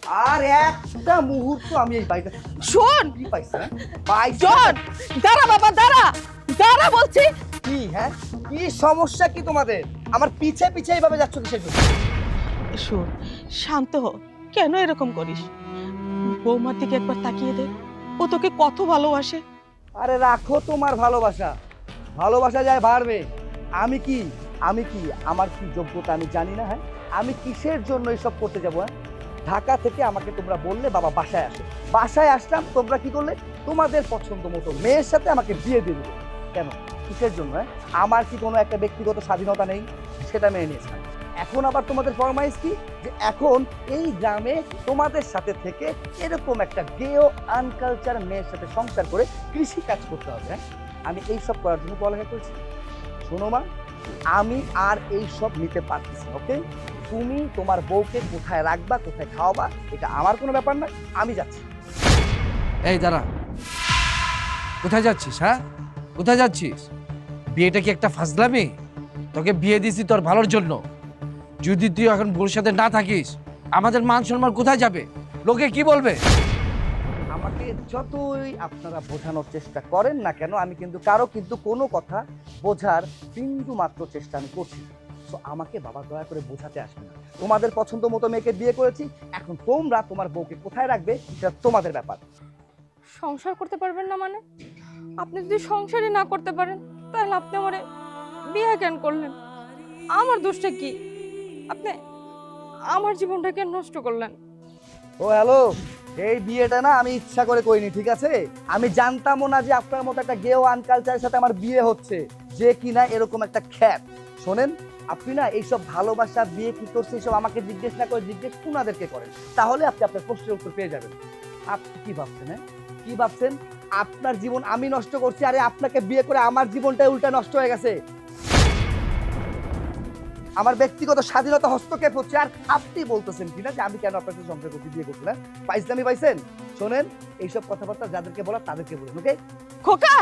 আর একটা মুহূর্ত আমি এই বাড়িতে শোন কি পাইছি হ্যাঁ? পাইছি জন, দাঁড়া বাবা দাঁড়া, দাঁড়া বলছি। কি হ্যাঁ কি সমস্যা কি তোমাদের আমার পিছে পিছে এইভাবে যাচ্ছ কিসের জন্য শোন, শান্ত হ, কেন এরকম করিস? বৌমার দিকে একবার তাকিয়ে দে, ও তোকে কত ভালোবাসে। আরে রাখো তোমার ভালোবাসা, ভালোবাসা যায় বাড়বে। আমি কি আমার কি যোগ্যতা আমি জানি না? হ্যাঁ আমি কিসের জন্য এসব করতে যাবো? হ্যাঁ ঢাকা থেকে আমাকে তোমরা বললে বাবা বাসায় আসো, বাসায় আসলাম, তোমরা কি করলে তোমাদের পছন্দ মতো মেয়ের সাথে আমাকে বিয়ে দিয়ে দিলে। কেন কিসের জন্য? হ্যাঁ আমার কি কোনো একটা ব্যক্তিগত স্বাধীনতা নেই? সেটা মেনে নিয়েছিলাম। এখন আবার তোমাদের ফরমাইশ কি যে এখন এই গ্রামে তোমাদের সাথে থেকে এরকম একটা গেও আনকালচার মেয়ের সাথে সংসার করে কৃষি কাজ করতে হবে। হ্যাঁ আমি এই সব করার জন্য পড়ালেখা করছি। শোনো মা, আমি আর এই সব নিতে পারতেছি না। ওকে, তুমি তোমার বউকে কোথায় রাখবা, কোথায় খাওয়াবা, এটা আমার কোনো ব্যাপার না। আমি যাচ্ছি। এই দাঁড়া, কোথায় যাচ্ছিস? হ্যাঁ কোথায় যাচ্ছিস? বিয়েটা কি একটা ফাজলামি? তোকে বিয়ে দিছি তোর ভালোর জন্য। যদি তুই এখন বউর সাথে না থাকিস, আমাদের মান সম্মান কোথায় যাবে? লোকে কি বলবে? আমাকে যতই আপনারা বোঝানোর চেষ্টা করেন না কেন, আমি কিন্তু কারো কিন্তু কোনো কথা বোঝার বিন্দু মাত্র চেষ্টা আমি করছি না। তো আমাকে বাবা দয়া করে বোঝাতে আসবে না। তোমাদের পছন্দ মতো মেয়েকে বিয়ে করেছি, এখন তোমরা তোমার বউকে কোথায় রাখবে সেটা তোমাদের ব্যাপার। সংসার করতে পারবেন না মানে? আপনি যদি সংসারই না করতে পারেন তাহলে আপনি আমারে বিয়ে কেন করলেন? আমার দোষটা কি? আপনি আমার জীবনটা কেন নষ্ট করলেন? ও হ্যালো, এই বিয়েটা না আমি ইচ্ছা করে করিনি, ঠিক আছে? আমি জানতামও না যে আপনার মতো একটা গেও আনকালচারের সাথে আমার বিয়ে হচ্ছে, যে কিনা এরকম একটা খ্যাত। শোনেন, আপনি না এইসব ভালোবাসা বিয়ে কি করছে এইসব আমাকে জিজ্ঞেস না করে জিজ্ঞেস ওনাদেরকে করেন, তাহলে আপনি আপনার প্রশ্নের উত্তর পেয়ে যাবেন। আপনি কি ভাবছেন? হ্যাঁ কি ভাবছেন আপনার জীবন আমি নষ্ট করছি? আরে আপনাকে বিয়ে করে আমার জীবনটাই উল্টা নষ্ট হয়ে গেছে। আমার ব্যক্তিগত স্বাধীনতা হস্তক্ষেপ হচ্ছে, আর আপনি বলতেছেন কিনা যে আমি কেন আপনার সাথে সংসার করতে বিয়ে করছি না? পাইজলামি পাইছেন? শোনেন, এইসব কথাবার্তা যাদেরকে বলা তাদেরকে বলুন। ওকে খোকা,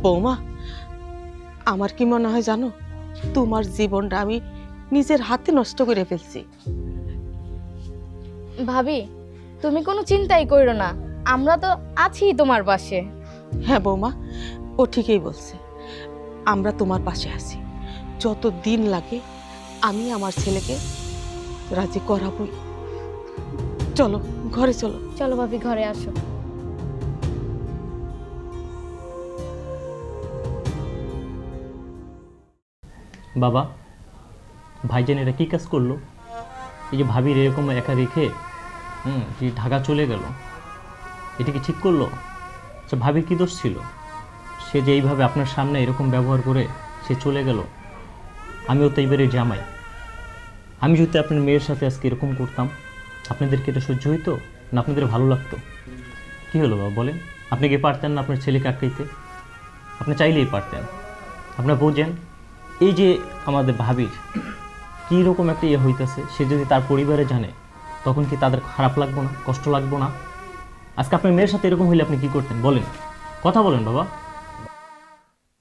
বৌমা, আমার কি মনে হয় জানো, তোমার জীবনটা আমি নিজের হাতে নষ্ট করে ফেলছি। ভাবি, তুমি কোনো চিন্তাই করো না, আমরা তো আছি তোমার পাশে। হ্যাঁ বৌমা, ও ঠিকই বলছে, আমরা তোমার পাশে আছি। যত দিন লাগে আমি আমার ছেলেকে রাজি করাবই। চলো ঘরে চলো। চলো ভাবি, ঘরে আসো। বাবা, ভাইজান এটা কী কাজ করলো? এই যে ভাবির এরকম একা রেখে যে ঢাকা চলে গেল, এটা কি ঠিক করলো? আচ্ছা, ভাবির কী দোষ ছিল? সে যে এইভাবে আপনার সামনে এরকম ব্যবহার করে সে চলে গেল। আমিও তো এইবারে জামাই, আমি যদি আপনার মেয়ের সাথে আজকে এরকম করতাম, আপনাদেরকে এটা সহ্য হইতো না? আপনাদের ভালো লাগতো? কী হলো বাবা বলেন? আপনি কি পারতেন না আপনার ছেলেকে আটকাইতে? আপনি চাইলেই পারতেন। আপনার বোঝেন, এই যে আমাদের ভাবির কীরকম একটা ইয়ে হইতেছে, সে যদি তার পরিবারে জানে তখন কি তাদের খারাপ লাগবো না, কষ্ট লাগবো না? আজকে আপনার মেয়ের সাথে এরকম হইলে আপনি কি করতেন বলেন? কথা বলেন বাবা।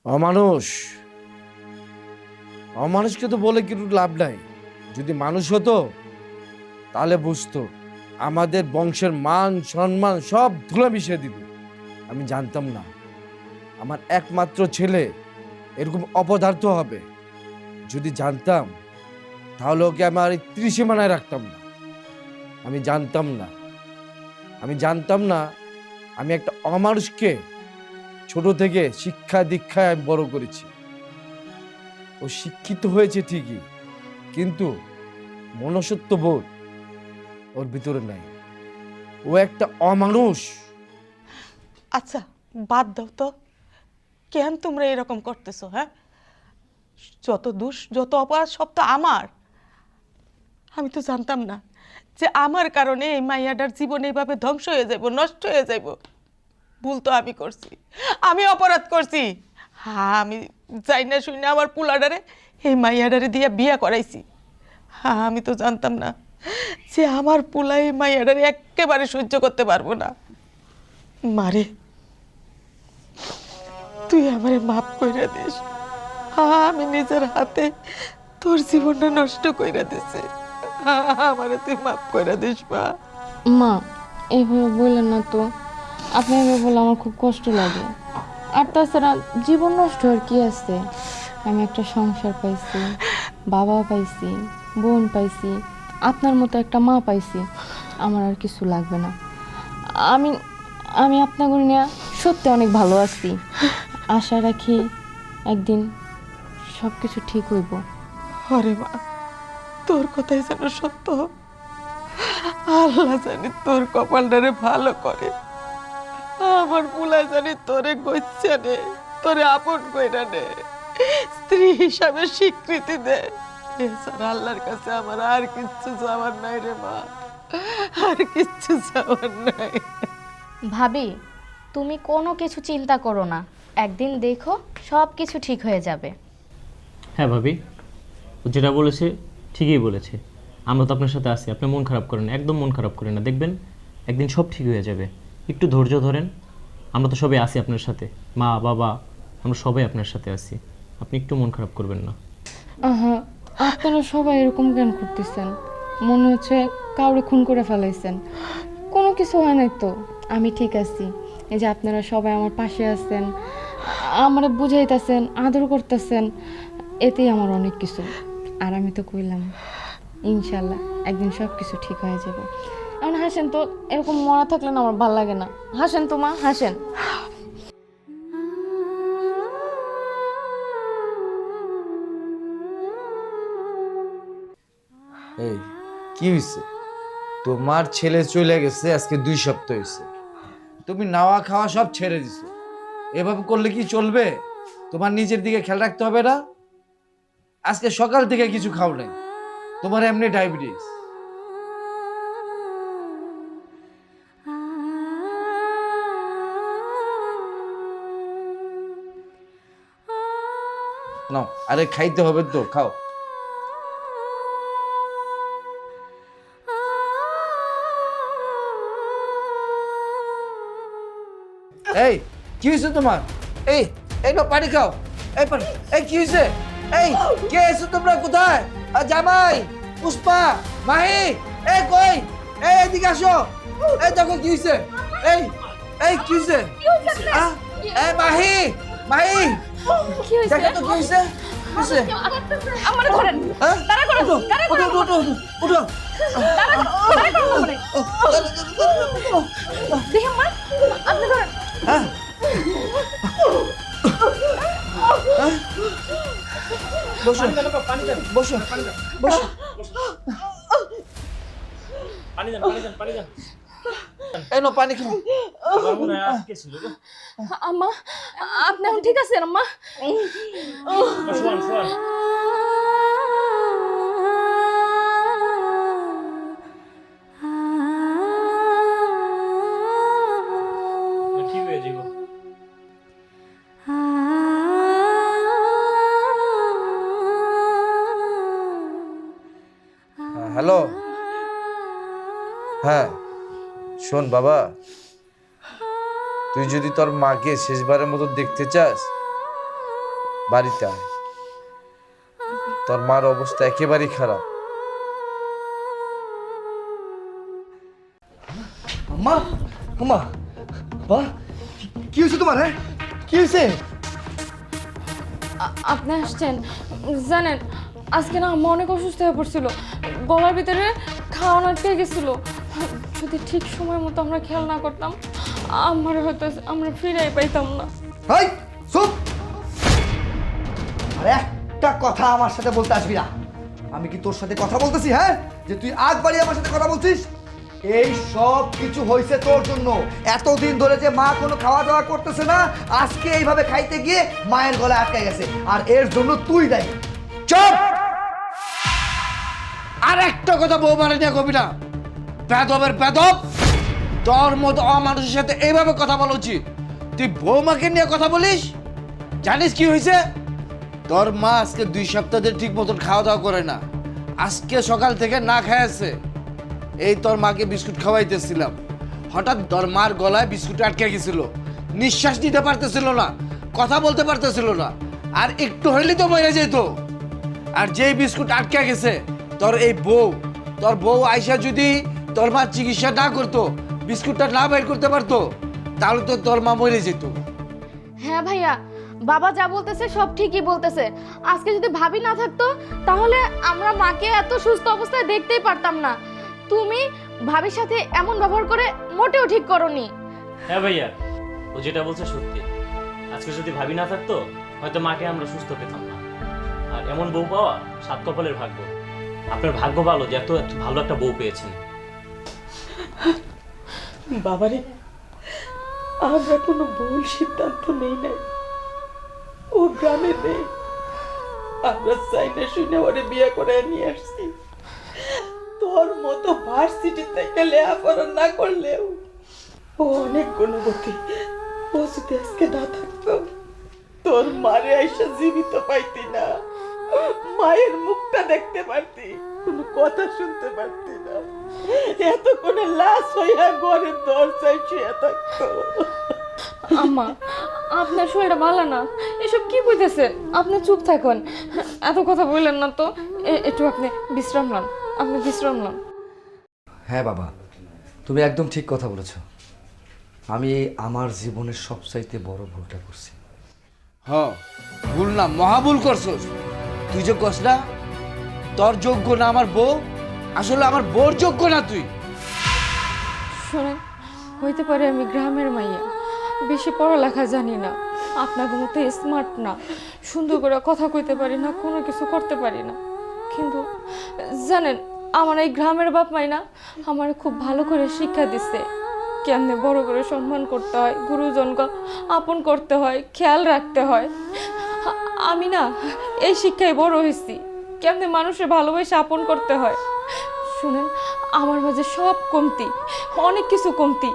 অমানুষ, অমানুষকে তো বলে কিন্তু লাভ নাই। যদি মানুষ হতো তাহলে বুঝতো আমাদের বংশের মান সম্মান সব ধুলা মিশিয়ে দিত। আমি জানতাম না আমার একমাত্র ছেলে এরকম অপদার্থ হবে। যদি জানতাম তাহলে ওকে আমার এই ত্রিসীমানায় রাখতাম না। আমি জানতাম না আমি একটা অমানুষকে ছোট থেকে শিক্ষা দীক্ষায় আমি বড় করেছি। ও শিক্ষিত হয়েছে ঠিকই, কিন্তু মনুষ্যত্ব বোধ ওর ভিতরে নাই। ও একটা অমানুষ। আচ্ছা বাদ দাও তো, কেন তোমরা এরকম করতেছো? হ্যাঁ, যত দোষ যত অপরাধ সব তো আমার। আমি তো জানতাম না যে আমার কারণে এই মাইয়াটার জীবন এইভাবে ধ্বংস হয়ে যাব, নষ্ট হয়ে যাব। ভুল তো আমি করছি, আমি অপরাধ করছি। হ্যাঁ, আমি যাই না শুই না আমার পোলাডারে এই মাইয়াডারে দিয়া বিয়া করাইছি। হ্যাঁ, আমি তো জানতাম না যে আমার পোলা এই মাইয়াডারে একেবারে সহ্য করতে পারবো না। মারে, তুই আমারে মাফ কইরা দিস। হ্যাঁ, আমি নিজের হাতে তোর জীবনটা নষ্ট কইরা দিছি। হ্যাঁ, আমারে তুই মাফ কইরা দিস মা। মা এইভাবে বললেন না তো, আপনি এভাবে বললে আমার খুব কষ্ট লাগে। আর তাছাড়া জীবন নষ্ট হওয়ার কি আছে? আমি একটা সংসার পাইছি, বাবা পাইছি, বোন পাইছি, আপনার মতো একটা মা পাইছি। আমার আর কিছু লাগবে না। আমি আমি আপনাকে নিয়ে সত্যি অনেক ভালো আছি। আশা রাখি একদিন সব কিছু ঠিক হইব। আরে মা, তোর কথাই যেন সত্য। আল্লাহ জানি তোর কপালটারে ভালো করে। আমার পোলা জানি তোরে গচ্ছা নে, তোরে আপন কইরা নে, স্ত্রী হিসাবে স্বীকৃতি দে। এছাড়া আল্লাহর কাছে আমার আর কিচ্ছু চাওয়ার নাই রে মা, আর কিচ্ছু চাওয়ার নাই। ভাবি, তুমি কোনো কিছু চিন্তা করো না, একদিন দেখো সব কিছু ঠিক হয়ে যাবে। হ্যাঁ ভাবি, ও যেটা বলেছে ঠিকই বলেছে। আমরা তো আপনার সাথে আছি, আপনি মন খারাপ করেন না, একদম মন খারাপ করেন না, দেখবেন একদিন সব ঠিক হয়ে যাবে। একটু ধৈর্য ধরেন, আমরা তো সবাই আছি আপনার সাথে, মা বাবা আমরা সবাই আপনার সাথে আছি, আপনি একটু মন খারাপ করবেন না। হ্যাঁ, আপনারা সবাই এরকম জ্ঞান করতেছেন, মনে হচ্ছে কাউরে খুন করে ফেলাইছেন। কোনো কিছু হয় নাই তো, আমি ঠিক আছি। এই যে আপনারা সবাই আমার পাশে আছেন, আমার বুঝাইতেছেন, আদর করতেছেন, এতেই আমার অনেক কিছু। আর আমি তো কইলাম ইনশাল্লাহ একদিন সব কিছু ঠিক হয়ে যাবে। এখন হাসেন তো, এরকম মরা থাকলে না আমার ভালো লাগে না। হাসেন তো মা, হাসেন। এই কি হয়েছে? তোমার ছেলে চলে গেছে আজকে 2 সপ্তাহ হয়েছে, তুমি নাওয়া খাওয়া সব ছেড়ে দিছো। এভাবে করলে কি চলবে? তোমার নিজের দিকে খেয়াল রাখতে হবে না? আজকে সকাল থেকে কিছু খাও নাই, তোমার এমনি ডায়াবেটিস। নাও, আরে খাইতে হবে তো, খাও। এই কি হয়েছে তোমার? এই এই না পানি খাও। এই পানি, এই কি হয়েছে? এই কে এসো তোমরা? কোথায়? জামাই, পুষ্পা, মাহি, এই কই? এই এদিকে আসো। এই দেখো কি হয়েছে? এই এই কি হয়েছে? এই মাহি, মাহি, কি হয়েছে? দেখো তো কি হয়েছে? কি হয়েছে? আমার ধরেন, হ্যাঁ? তারা করো, উঠো, তারা করো, উঠো, উঠো, উঠো, উঠো। তারা করো আমারে। দেখেন মা, আপনি ধরেন। হ্যাঁ? বসো, বসো, বসো। এই নাও পানি খাও। আম্মা, আপনি এখন ঠিক আছেন আম্মা? ঠিক হয়ে যাবো। হ্যালো, হ্যাঁ শোন বাবা, তুই যদি তোর মাকে শেষবারের মতো দেখতে চাস বাড়িতে আয়। তোর মার অবস্থা একেবারেই খারাপ। আম্মা, আম্মা, বাহ, কি হয়েছে তোমার? হ্যাঁ, কি হয়েছে? আপনি আসছেন জানেন, আজকে না আম্মা অনেক অসুস্থ হয়ে পড়ছিল, গলার ভিতরে খাওয়া আটকে গেছিল। যদি ঠিক সময় মতো আমরা খেয়াল না করতাম, আমার হয়তো আমরা ফিরেই পাইতাম না। হাই চুপ! আরে একটা কথা আমার সাথে বলতে আসবি না। আমি কি তোর সাথে কথা বলতেছি? হ্যাঁ, যে তুই আগ বাড়িয়ে আমার সাথে কথা বলছিস? এই সব কিছু হয়েছে তোর জন্য। এতদিন ধরে যে মা কোনো খাওয়া দাওয়া করতেছে না, আজকে এইভাবে খাইতে গিয়ে মায়ের গলায় আটকে গেছে, আর এর জন্য তুই দায়ী। চুপ! আর একটা কথা বৌমারে নিয়ে কবি না। বেদবের বেদব, তোর মতো অমানুষের সাথে এইভাবে কথা বলা উচিত? তুই বৌমাকে নিয়ে কথা বলিস? জানিস কি হয়েছে? তোর মা আজকে 2 সপ্তাহ ধরে ঠিক মতন খাওয়া দাওয়া করে না। আজকে সকাল থেকে না খেয়ে আছে। এই তোর মাকে বিস্কুট খাওয়াইতেছিলাম, হঠাৎ তোর মার গলায় বিস্কুট আটকে গেছিল, নিঃশ্বাস নিতে পারতেছিল না, কথা বলতে পারতেছিল না, আর একটু হইলেই তো মরে যেত। আর যেই বিস্কুট আটকে গেছে, তোর বউ আয়সা যদি তোর মার চিকিৎসা না করতো, বিস্কুটটা না বের করতে পারতো, তাহলে তো তোর মা মরে যেত। হ্যাঁ ভাইয়া, বাবা যা বলতেছে সব ঠিকই বলতেছে। আজকে যদি ভাবি না থাকতো তাহলে আমরা মাকে এত সুস্থ অবস্থায় দেখতেই পারতাম না। তুমি ভাবির সাথে এমন ব্যবহার করে মোটেও ঠিক করনি। হ্যাঁ ভাইয়া, ও যেটা বলছে সত্যি। আজকে যদি ভাবি না থাকতো হয়তো মাকে আমরা সুস্থ পেতাম না। আর এমন বউ পাওয়া 7 কপালের ভাগ্য। আপনার ভাগ্য ভালো যে এত এত ভালো একটা বউ পেয়েছেন। বাবারে, আমরা কোনো ভুল সিদ্ধান্ত নেই নাই। ও গ্রামে নেই, আমরা চাই না শুনে ওরে বিয়ে করে নিয়ে আসছি। তোর মতো ভার্সিটি থেকে লেখাপড়া না করলেও ও অনেক গুণবতী। ও যদি আজকে না থাকতো তোর মারে আইসা জীবিত পাইতি না, মায়ের মুখটা দেখতে পারতি, কোনো কথা শুনতে পারতি না, এত কোনো লাশ হইয়া ঘরের দরজায় শুয়ে থাকতো। আম্মা, আপনার শরীরটা ভালো না, এসব কি কইতেছেন? আপনি চুপ থাকুন, এত কথা বললেন না তো। একটু আপনি বিশ্রাম নেন, আপনি বিশ্রাম নেন। হ্যাঁ বাবা, তুমি একদম ঠিক কথা বলেছ। আমি আমার জীবনের সবচাইতে বড় ভুলটা করছি। ভুল না, মহাভুল করছস। তুই যে কস না তোর যোগ্য না আমার বউ, আসলে আমার বউর যোগ্য না তুই। শোনেন, হইতে পারে আমি গ্রামের মাইয়া, বেশি পড়ালেখা জানি না, আপনাদের মতো স্মার্ট না, সুন্দর করে কথা কইতে পারি না, কোনো কিছু করতে পারি না। কিন্তু জানেন, আমার এই গ্রামের বাপ মাই না আমার খুব ভালো করে শিক্ষা দিচ্ছে কেমনে বড় করে সম্মান করতে হয়, গুরুজনকে আপন করতে হয়, খেয়াল রাখতে হয়। আমি না এই শিক্ষায় বড় হয়েছি, কেমনে মানুষের ভালোবাসা আপন করতে হয়। শুনেন, আমার মাঝে সব কমতি, অনেক কিছু কমতি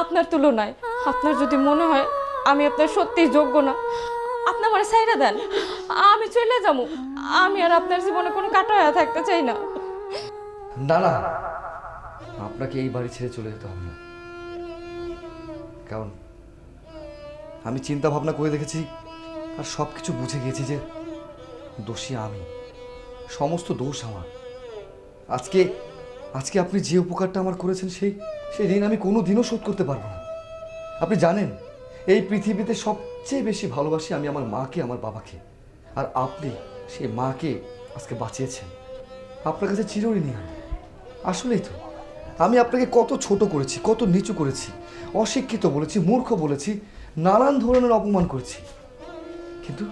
আপনার তুলনায়। আপনার যদি মনে হয় আমি আপনার সত্যি যোগ্য না, আপনি আমার সাইডা দেন, আমি চলে যাবো। আমি আর আপনার জীবনে কোনো কাটা হয়ে থাকতে চাই না। না না, আপনাকে এই বাড়ি ছেড়ে চলে যেতে হবে না। কারণ আমি চিন্তা ভাবনা করে দেখেছি আর সব কিছু বুঝে গেছি যে দোষী আমি, সমস্ত দোষ আমার। আজকে আজকে আপনি যে উপকারটা আমার করেছেন সেই ঋণ আমি কোনো দিনও শোধ করতে পারবো না। আপনি জানেন, এই পৃথিবীতে সবচেয়ে বেশি ভালোবাসি আমি আমার মাকে, আমার বাবাকে। আর আপনি সেই মাকে আজকে বাঁচিয়েছেন। আপনার কাছে চিরঋণী আমি। আসলেই তো আমি আপনাকে কত ছোট করেছি, কত নিচু করেছি, অশিক্ষিত বলেছি, মূর্খ বলেছি, নানান ধরনের অপমান করেছি। কিন্তু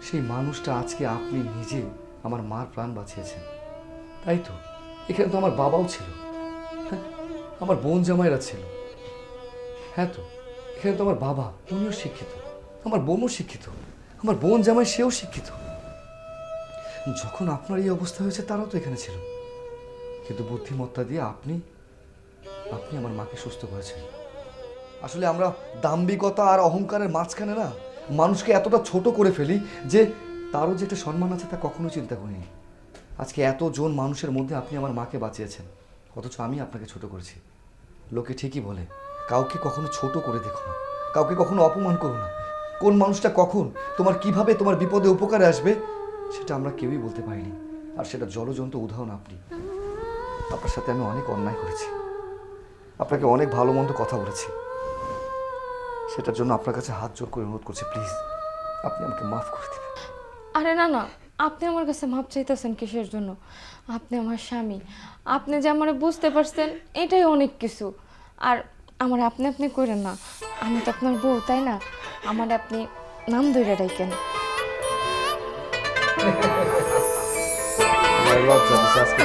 সেই মানুষটা আজকে আপনি নিজে আমার মার প্রাণ বাঁচিয়েছেন। তাই তো এখানে তো আমার বাবাও ছিল, হ্যাঁ, আমার বোন জামাইরা ছিল। হ্যাঁ তো এখানে তো আমার বাবা, উনিও শিক্ষিত, আমার বোনও শিক্ষিত, আমার বোন জামাই সেও শিক্ষিত। যখন আপনার এই অবস্থা হয়েছে তারাও তো এখানে ছিল, কিন্তু বুদ্ধিমত্তা দিয়ে আপনি আমার মাকে সুস্থ করেছেন। আসলে আমরা দাম্ভিকতা আর অহংকারের মাঝখানে না মানুষকে এতটা ছোট করে ফেলি যে তারও যে একটা সম্মান আছে তা কখনো চিন্তা করিনি। আজকে এতজন মানুষের মধ্যে আপনি আমার মাকে বাঁচিয়েছেন, অথচ আমি আপনাকে ছোট করেছি। লোকে ঠিকই বলে কাউকে কখনো ছোট করে দেখো না, কাউকে কখনো অপমান করো না। কোন মানুষটা কখন তোমার কিভাবে তোমার বিপদে উপকারে আসবে সেটা আমরা কেউই বলতে পারিনি। আর সেটা জলজন্ত উদাহরণ আপনি। আপনার সাথে আমি অনেক অন্যায় করেছি, আপনাকে অনেক ভালো মন্দ কথা বলেছি। সেটার জন্য আপনার কাছে হাত জোর করে অনুরোধ করছি, প্লিজ আপনি আমাকে মাফ করে দেবেন। আরে না না, আপনি আমার কাছে মাপ চাইতেছেন কিসের জন্য? আপনি আমার স্বামী, আপনি যে আমার বুঝতে পারছেন এটাই অনেক কিছু। আর আমার আপনি আপনি করেন না, আমি তো আপনার বউ, তাই না? আমার আপনি নাম ধরে ডাইকেন। লজ্জা দিচ্ছে আজকে